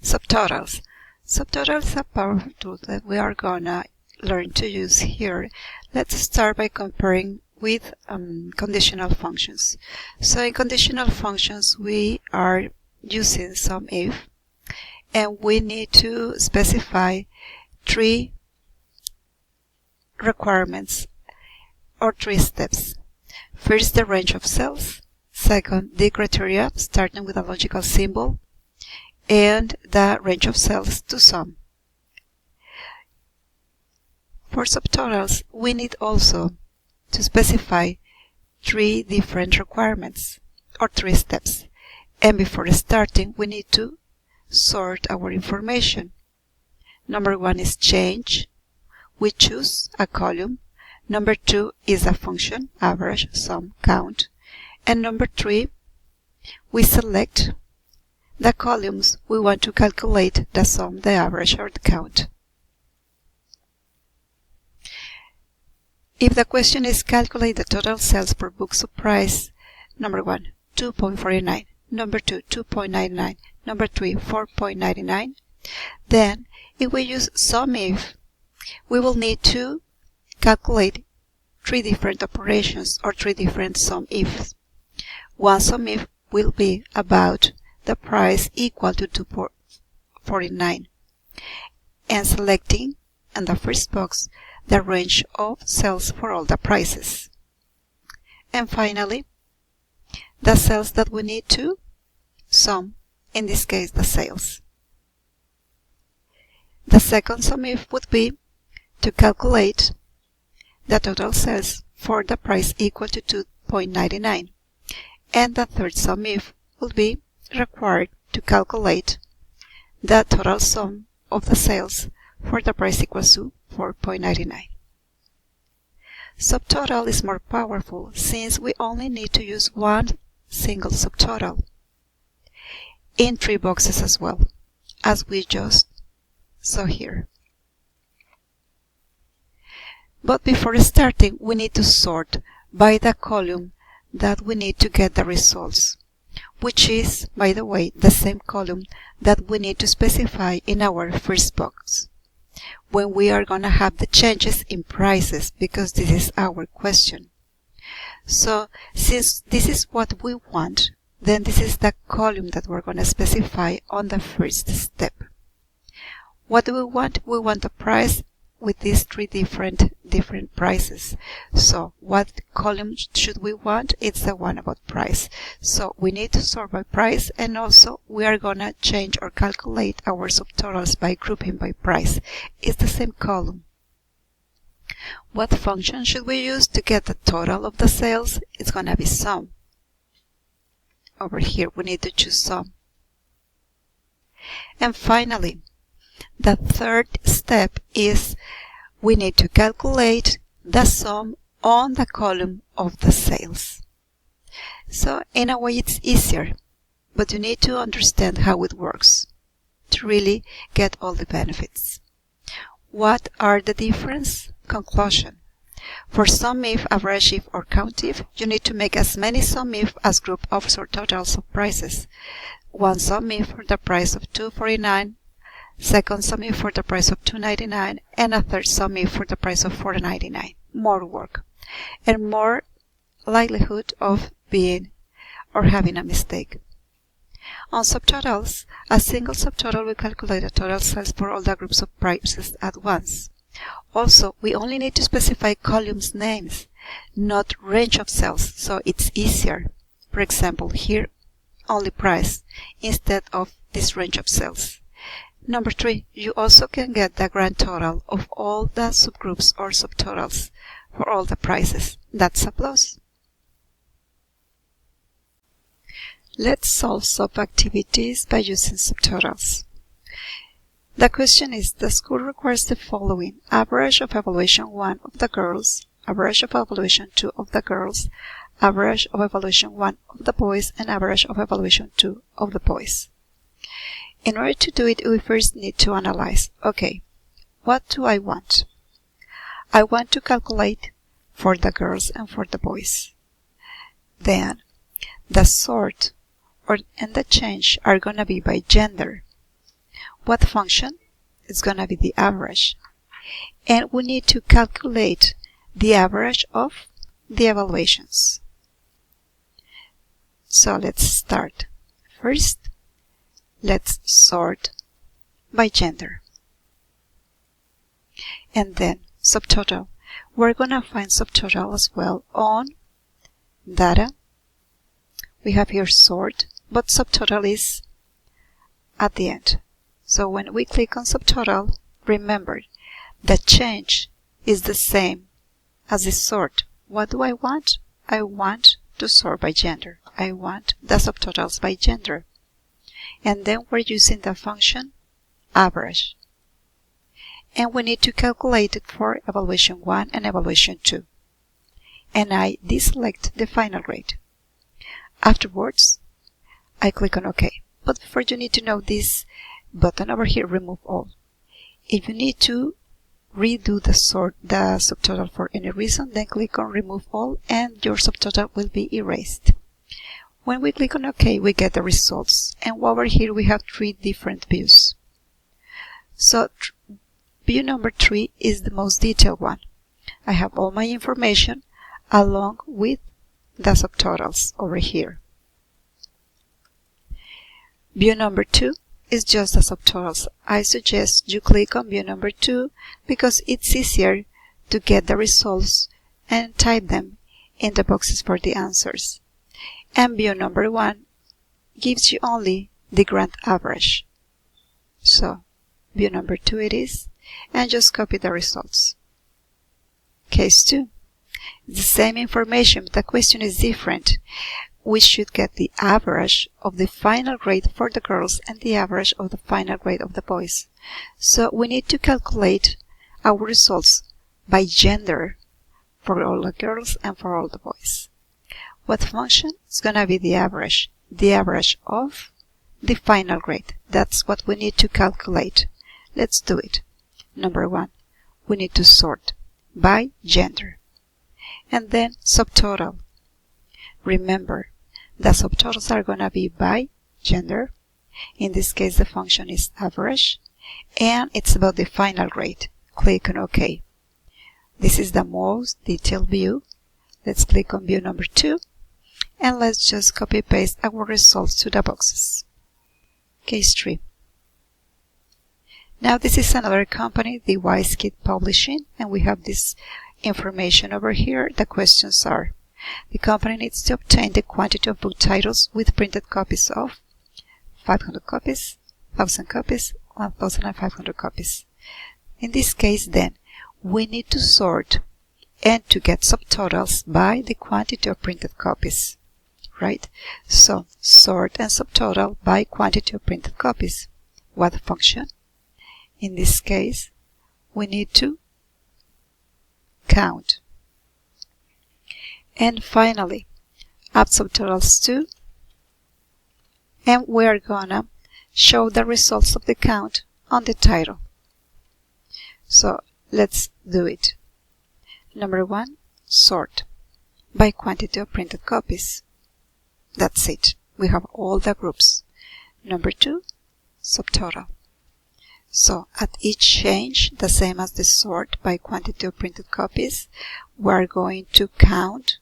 Subtotals. Subtotals is a powerful tool that we are gonna learn to use here. Let's start by comparing with conditional functions. So in conditional functions we are using SUMIF, and we need to specify three requirements or three steps. First, the range of cells. Second, the criteria starting with a logical symbol, and the range of cells to sum. For subtotals, we need also to specify three different requirements or three steps. And before starting, we need to sort our information. Number one is change. We choose a column. Number two is a function, average, sum, count. And number three, we select the columns we want to calculate the sum, the average, or the count. If the question is calculate the total sales per books of price, number 1, 2.49, number 2, 2.99, number 3, 4.99, then if we use SUMIF, we will need to calculate three different operations or three different SUMIFs. One SUMIF will be about the price equal to 2.49 and selecting in the first box the range of sales for all the prices. And finally, the sales that we need to sum, in this case the sales. The second SUMIF would be to calculate the total sales for the price equal to 2.99, and the third SUMIF will be required to calculate the total sum of the sales for the price equals to 4.99. Subtotal is more powerful since we only need to use one single subtotal in three boxes as well, as we just saw here. But before starting, we need to sort by the column that we need to get the results, which is, by the way, the same column that we need to specify in our first box when we are going to have the changes in prices, because this is our question. So since this is what we want, then this is the column that we're going to specify on the first step. What do we want? We want a price with these three different prices. So what column should we want? It's the one about price. So we need to sort by price, and also we are gonna change or calculate our subtotals by grouping by price. It's the same column. What function should we use to get the total of the sales? It's gonna be sum. Over here we need to choose sum. And finally, the third step is we need to calculate the sum on the column of the sales. So in a way it's easier, but you need to understand how it works to really get all the benefits. What are the difference? Conclusion. For SUMIF, average if, or count if, you need to make as many SUMIF as group of subtotals of prices. One SUMIF for the price of $2.49, second SUMIF for the price of $2.99, and a third SUMIF for the price of $4.99. More work and more likelihood of being or having a mistake. On subtotals, a single subtotal will calculate the total sales for all the groups of prices at once. Also, we only need to specify columns names, not range of sales, so it's easier. For example, here only price instead of this range of sales. Number 3, you also can get the grand total of all the subgroups or subtotals for all the prices. That's a plus. Let's solve sub-activities by using subtotals. The question is, the school requires the following: average of evaluation 1 of the girls, average of evaluation 2 of the girls, average of evaluation 1 of the boys, and average of evaluation 2 of the boys. In order to do it, we first need to analyze. Okay, what do I want? I want to calculate for the girls and for the boys. Then, the sort and the change are going to be by gender. What function? It's gonna be the average. And we need to calculate the average of the evaluations. So let's start. First, let's sort by gender. And then subtotal. We're gonna find subtotal as well on data. We have here sort, but subtotal is at the end. So when we click on subtotal, remember the change is the same as the sort. What do I want? I want to sort by gender. I want the subtotals by gender. And then we're using the function average. And we need to calculate it for evaluation 1 and evaluation 2. And I deselect the final grade. Afterwards, I click on OK. But before, you need to know this button over here, remove all. If you need to redo the subtotal for any reason, then click on remove all and your subtotal will be erased. When we click on OK, we get the results. And over here we have 3 different views. So view number 3 is the most detailed one. I have all my information along with the subtotals over here. View number 2 is just the subtotals. I suggest you click on view number 2 because it's easier to get the results and type them in the boxes for the answers. And view number 1 gives you only the grand average. So view number 2 it is, and just copy the results. Case 2. The same information, but the question is different. We should get the average of the final grade for the girls and the average of the final grade of the boys. So we need to calculate our results by gender for all the girls and for all the boys. What function is going to be the average of the final grade. That's what we need to calculate. Let's do it. Number 1, we need to sort by gender. And then subtotal. Remember, the subtotals are going to be by gender. In this case, the function is average. And it's about the final grade. Click on OK. This is the most detailed view. Let's click on view number 2. And let's just copy paste our results to the boxes. Case 3. Now this is another company, the Wise Kid Publishing, and we have this information over here. The questions are: the company needs to obtain the quantity of book titles with printed copies of 500 copies, 1000 copies, 1500 copies. In this case then, we need to sort and to get subtotals by the quantity of printed copies, right? So sort and subtotal by quantity of printed copies. What function? In this case, we need to count. And finally, add subtotals to, and we're gonna show the results of the count on the title. So let's do it. Number 1, sort by quantity of printed copies. That's it. We have all the groups. Number 2, subtotal. So at each change, the same as the sort by quantity of printed copies, we're going to count,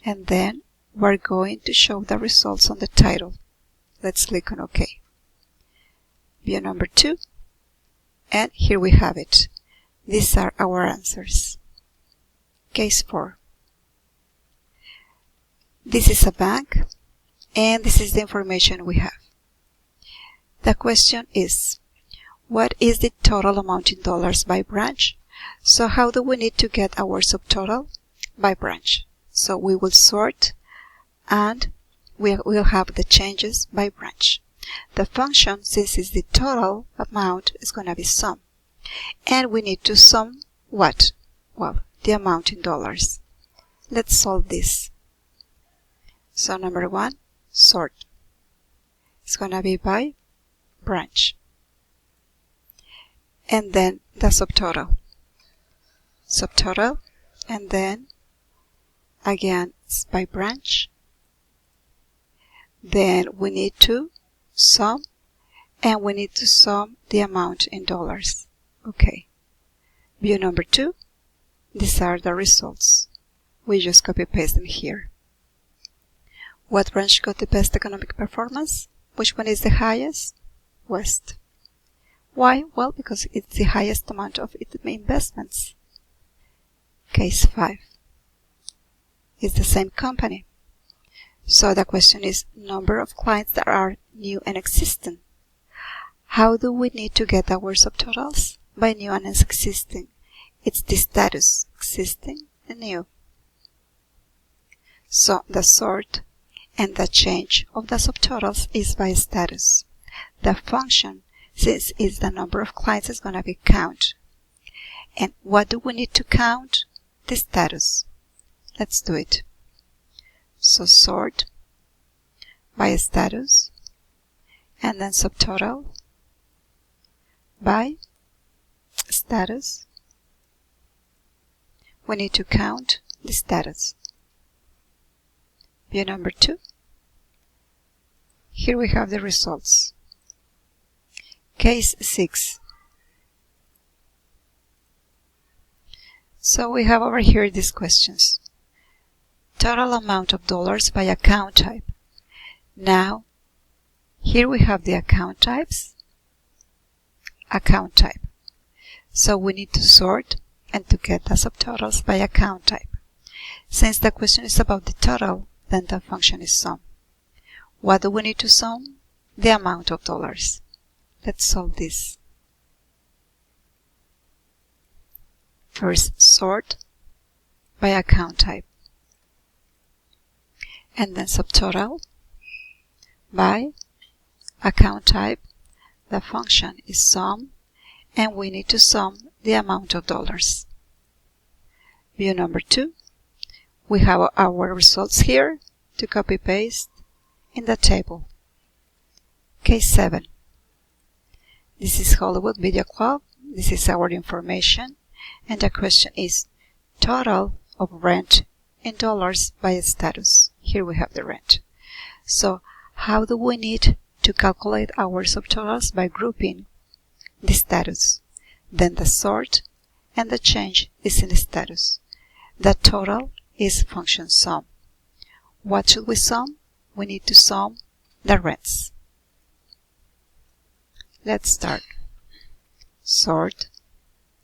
and then we're going to show the results on the title. Let's click on OK. View number 2, and here we have it. These are our answers. Case 4. This is a bank, and this is the information we have. The question is, what is the total amount in dollars by branch? So how do we need to get our subtotal? By branch. So we will sort and we will have the changes by branch. The function, since it's the total amount, is going to be sum. And we need to sum what? Well, the amount in dollars. Let's solve this. So number 1, sort. It's going to be by branch. And then the subtotal. Subtotal, and then again it's by branch. Then we need to sum, and we need to sum the amount in dollars. Okay. View number 2. These are the results. We just copy paste them here. What branch got the best economic performance? Which one is the highest? West. Why? Well, because it's the highest amount of its investments. Case 5. It's the same company. So the question is number of clients that are new and existing. How do we need to get our subtotals? By new and existing. It's the status, existing and new. So the sort and the change of the subtotals is by status. The function, since it's the number of clients, is going to be count. And what do we need to count? The status. Let's do it. So sort by status and then subtotal by status. We need to count the status. View number 2. Here we have the results. Case 6. So we have over here these questions. Total amount of dollars by account type. Now, here we have the account types. Account type. So we need to sort and to get the subtotals by account type. Since the question is about the total, then the function is sum. What do we need to sum? The amount of dollars. Let's solve this. First, sort by account type. And then subtotal by account type. The function is sum, and we need to sum the amount of dollars. View number 2. We have our results here to copy paste in the table. Case 7. This is Hollywood Video Club. This is our information. And the question is total of rent in dollars by status. Here we have the rent. So how do we need to calculate our subtotals? By grouping the status. Then the sort and the change is in the status. The total is function sum. What should we sum? We need to sum the rents. Let's start. Sort,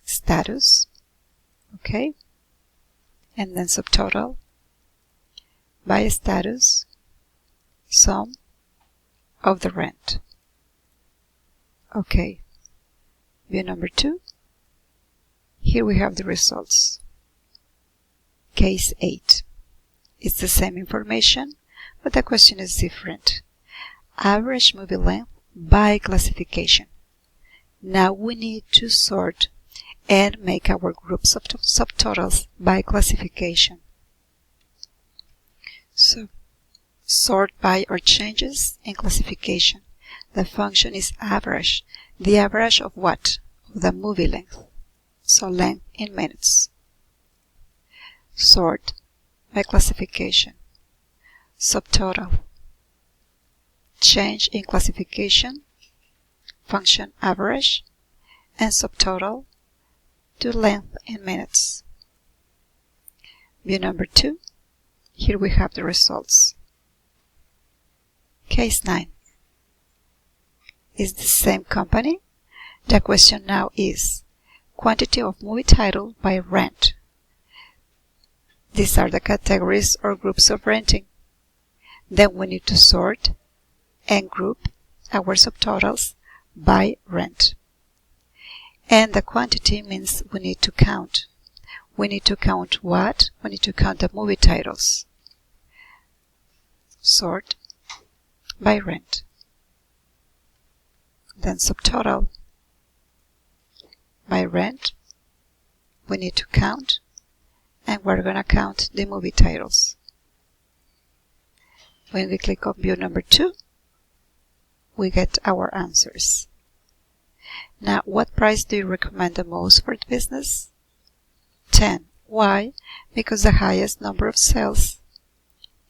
status, okay, and then subtotal by status, sum of the rent. Okay, view number 2. Here we have the results. Case 8. It's the same information, but the question is different. Average movie length by classification. Now we need to sort and make our groups of subtotals by classification. So, sort by our changes in classification. The function is average. The average of what? Of the movie length. So length in minutes. Sort by classification. Subtotal. Change in classification. Function average. And subtotal to length in minutes. View number 2. Here we have the results. Case 9. Is the same company? The question now is quantity of movie title by rent. These are the categories or groups of renting. Then we need to sort and group our subtotals by rent. And the quantity means we need to count. We need to count what? We need to count the movie titles. Sort by rent. Then subtotal by rent. We need to count, and we're going to count the movie titles. When we click on view number 2, we get our answers. Now, what price do you recommend the most for the business? 10. Why? Because the highest number of sales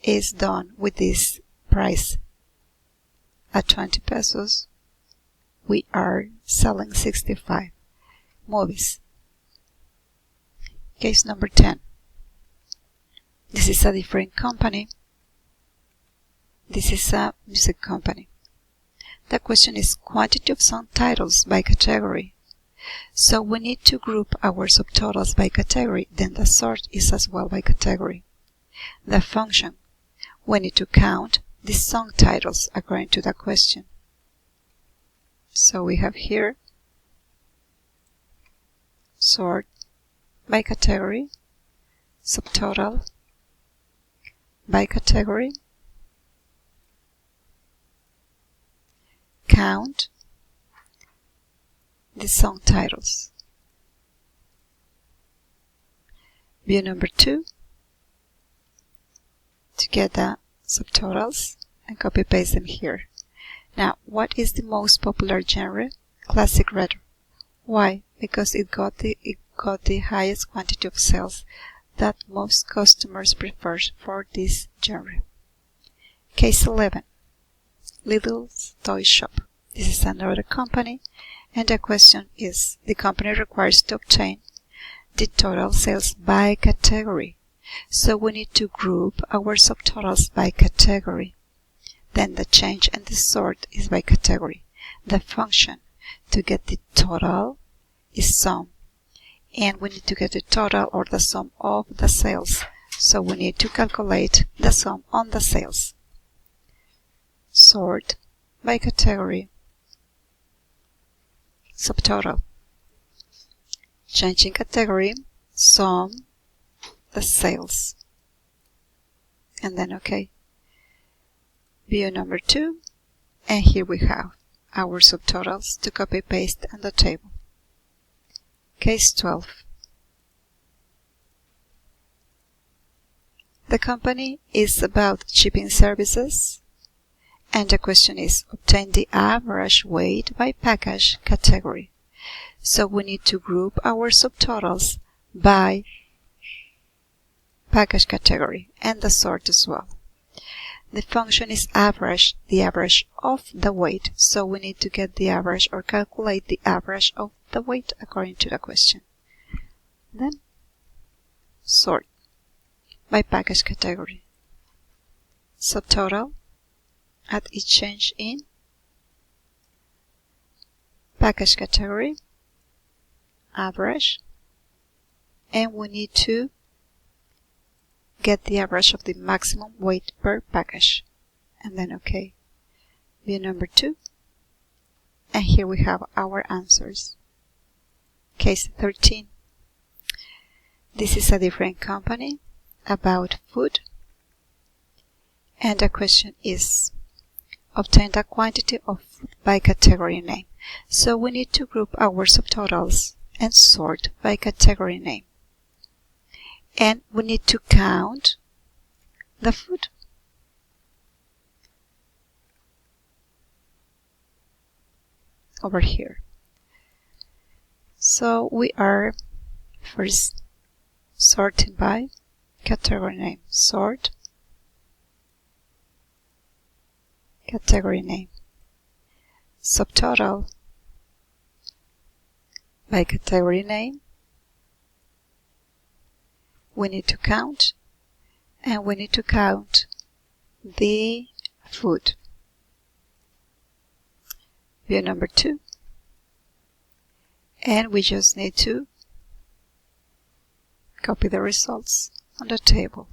is done with this price at 20 pesos we are selling 65 movies. Case number 10. This is a different company. This is a music company. The question is quantity of song titles by category. So we need to group our subtotals by category, then the sort is as well by category. The function, we need to count the song titles according to the question. So we have here sort by category, subtotal by category, count the song titles. View number 2 to get the subtotals and copy paste them here. Now, what is the most popular genre? Classic retro. Why? Because it got the highest quantity of sales that most customers prefer for this genre. Case 11. Lidl's Toy Shop. This is another company, and the question is, the company requires to obtain the total sales by category. So we need to group our subtotals by category. Then the change and the sort is by category. The function to get the total is sum. And we need to get the total or the sum of the sales. So we need to calculate the sum on the sales. Sort by category. Subtotal. Changing category, sum the sales. And then OK. View number 2, and here we have our subtotals to copy paste on the table. Case 12. The company is about shipping services, and the question is obtain the average weight by package category. So we need to group our subtotals by package category and the sort as well. The function is average, the average of the weight, so we need to get the average or calculate the average of the weight according to the question. Then sort by package category. Subtotal at each change in package category, average, and we need to get the average of the maximum weight per package, and then OK. View number 2, and here we have our answers. Case 13. This is a different company about food, and the question is obtain the quantity of food by category name. So we need to group our subtotals and sort by category name. And we need to count the food. Over here. So we are first sorting by category name. Sort category name. Subtotal by category name. We need to count, and we need to count the food. View number 2, and we just need to copy the results on the table.